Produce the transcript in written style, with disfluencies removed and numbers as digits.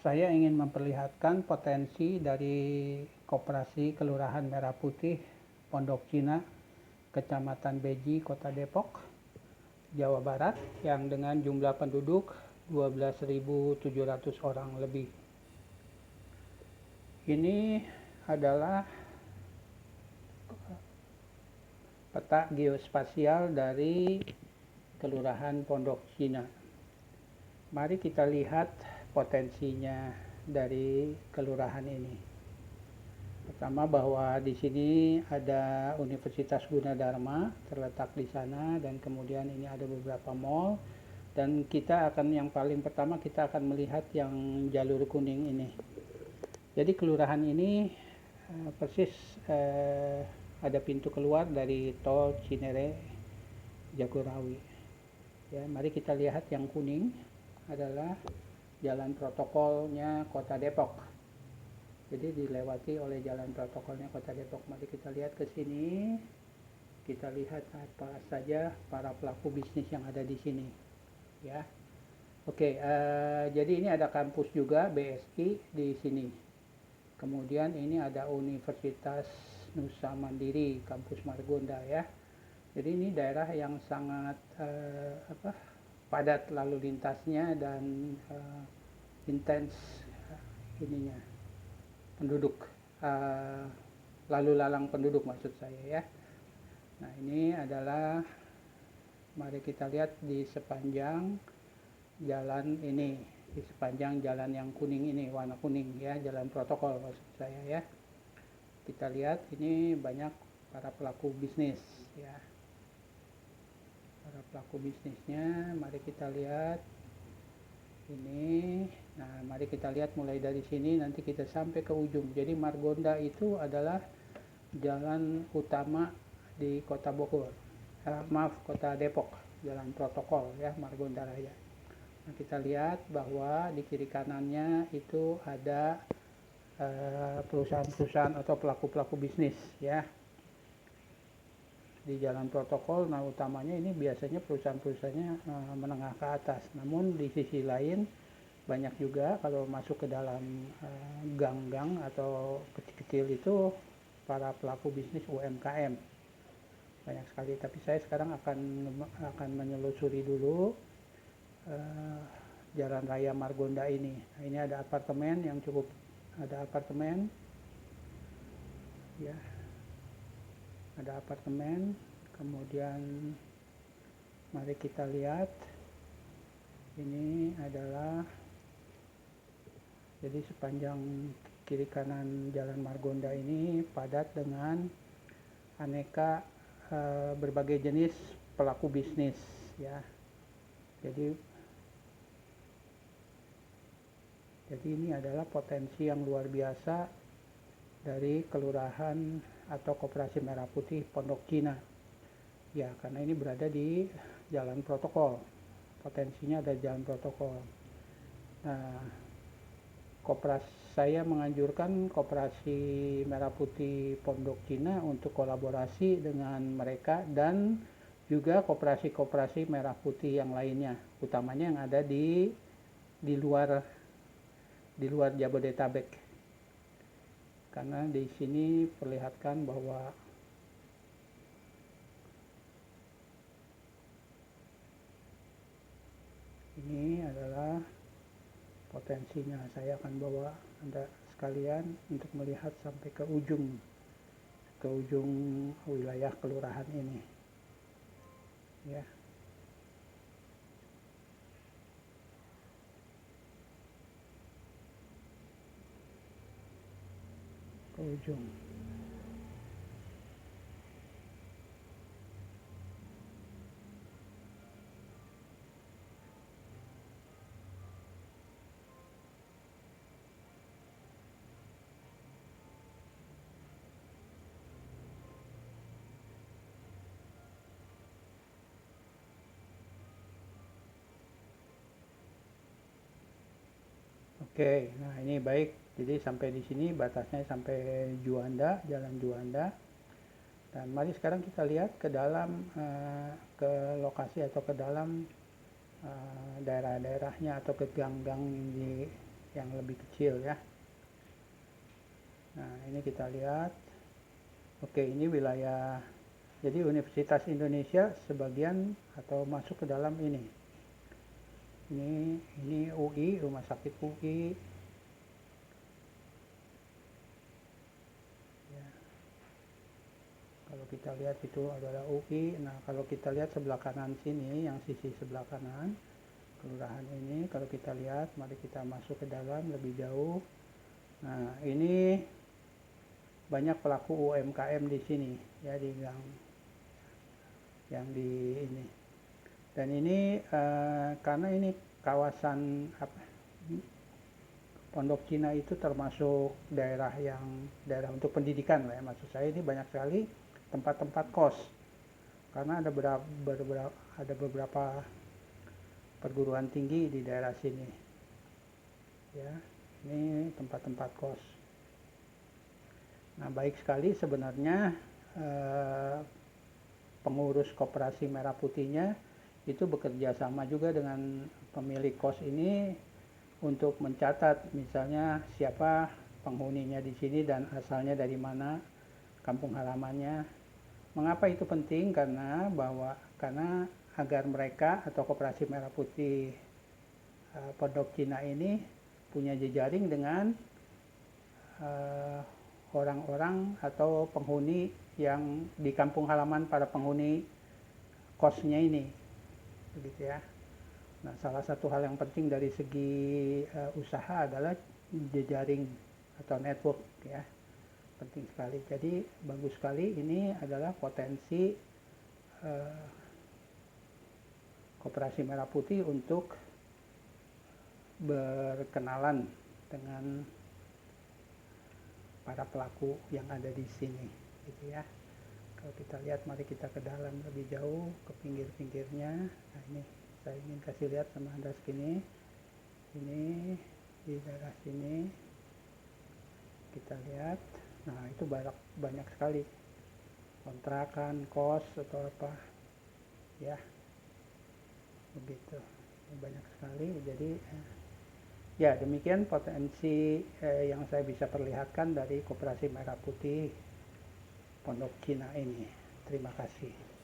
Saya ingin memperlihatkan potensi dari Koperasi Kelurahan Merah Putih, Pondok Cina, Kecamatan Beji, Kota Depok, Jawa Barat, yang dengan jumlah penduduk 12.700 orang lebih. Ini adalah peta geospasial dari Kelurahan Pondok Cina. Mari kita lihat potensinya dari kelurahan ini. Pertama, bahwa di sini ada Universitas Gunadarma terletak di sana, dan kemudian ini ada beberapa mall, dan kita akan yang paling pertama kita akan melihat yang jalur kuning ini. Jadi kelurahan ini persis ada pintu keluar dari tol Cinere Jagorawi. Ya, mari kita lihat yang kuning adalah jalan protokolnya Kota Depok. Jadi dilewati oleh jalan protokolnya Kota Depok. Mari kita lihat ke sini. Kita lihat apa saja para pelaku bisnis yang ada di sini. Ya, oke. Jadi ini ada kampus juga BSI di sini. Kemudian ini ada Universitas Nusa Mandiri, kampus Margonda ya. Jadi ini daerah yang sangat padat lalu lintasnya dan intens ininya penduduk, lalu lalang penduduk maksud saya ya. Nah, ini adalah, mari kita lihat di sepanjang jalan ini, di sepanjang jalan yang kuning ini, warna kuning ya, jalan protokol maksud saya ya. Kita lihat ini banyak para pelaku bisnis ya. Para pelaku bisnisnya, mari kita lihat ini. Nah, mari kita lihat mulai dari sini, nanti kita sampai ke ujung. Jadi Margonda itu adalah jalan utama di Kota Bogor, Kota Depok, jalan protokol ya, Margonda Raya. Nah, kita lihat bahwa di kiri kanannya itu ada perusahaan-perusahaan atau pelaku-pelaku bisnis ya. Di jalan protokol, nah utamanya ini biasanya perusahaan-perusahaannya menengah ke atas. Namun di sisi lain banyak juga kalau masuk ke dalam gang-gang atau kecil-kecil itu para pelaku bisnis UMKM. Banyak sekali, tapi saya sekarang akan menyelusuri dulu Jalan Raya Margonda ini. Nah, ini ada apartemen yang cukup, ada apartemen ya. Ada apartemen, kemudian mari kita lihat ini adalah, jadi sepanjang kiri kanan jalan Margonda ini padat dengan aneka berbagai jenis pelaku bisnis ya. Jadi ini adalah potensi yang luar biasa dari kelurahan atau Koperasi Merah Putih Pondok Cina ya, karena ini berada di jalan protokol, potensinya ada jalan protokol. Nah, saya menganjurkan Koperasi Merah Putih Pondok Cina untuk kolaborasi dengan mereka dan juga koperasi-koperasi merah putih yang lainnya, utamanya yang ada di luar Jabodetabek. Karena di sini perlihatkan bahwa ini adalah potensinya. Saya akan bawa Anda sekalian untuk melihat sampai ke ujung wilayah kelurahan ini ya. Ke ujung. Oke, nah ini baik. Jadi sampai di sini batasnya sampai Juanda, Jalan Juanda. Dan mari sekarang kita lihat ke dalam, ke lokasi atau ke dalam daerah-daerahnya atau ke gang-gang yang lebih kecil ya. Nah, ini kita lihat. Oke, ini wilayah. Jadi Universitas Indonesia sebagian atau masuk ke dalam ini. Ini UI, Rumah Sakit UI. Ya. Kalau kita lihat itu adalah UI. Nah, kalau kita lihat sebelah kanan sini, yang sisi sebelah kanan, kelurahan ini, kalau kita lihat, mari kita masuk ke dalam lebih jauh. Nah, ini banyak pelaku UMKM di sini, ya, di yang di ini. Dan ini karena ini kawasan Pondok Cina itu termasuk daerah untuk pendidikan lah ya. Maksud saya ini banyak sekali tempat-tempat kos, karena ada beberapa perguruan tinggi di daerah sini ya. Ini tempat-tempat kos. Nah, baik sekali sebenarnya pengurus Koperasi Merah Putihnya itu bekerja sama juga dengan pemilik kos ini untuk mencatat misalnya siapa penghuninya di sini dan asalnya dari mana, kampung halamannya. Mengapa itu penting? Karena agar mereka atau Koperasi Merah Putih Pondok Cina ini punya jejaring dengan orang-orang atau penghuni yang di kampung halaman para penghuni kosnya ini, begitu ya. Nah, salah satu hal yang penting dari segi usaha adalah jejaring atau network ya, penting sekali. Jadi bagus sekali, ini adalah potensi Koperasi Merah Putih untuk berkenalan dengan para pelaku yang ada di sini, gitu ya. Kalau kita lihat, mari kita ke dalam lebih jauh, ke pinggir-pinggirnya. Nah, ini saya ingin kasih lihat sama Anda segini. Ini di daerah sini kita lihat. Nah, itu banyak sekali kontrakan, kos atau apa ya, begitu, banyak sekali. Jadi ya, demikian potensi yang saya bisa perlihatkan dari Koperasi Merah Putih Pondok Cina ini. Terima kasih.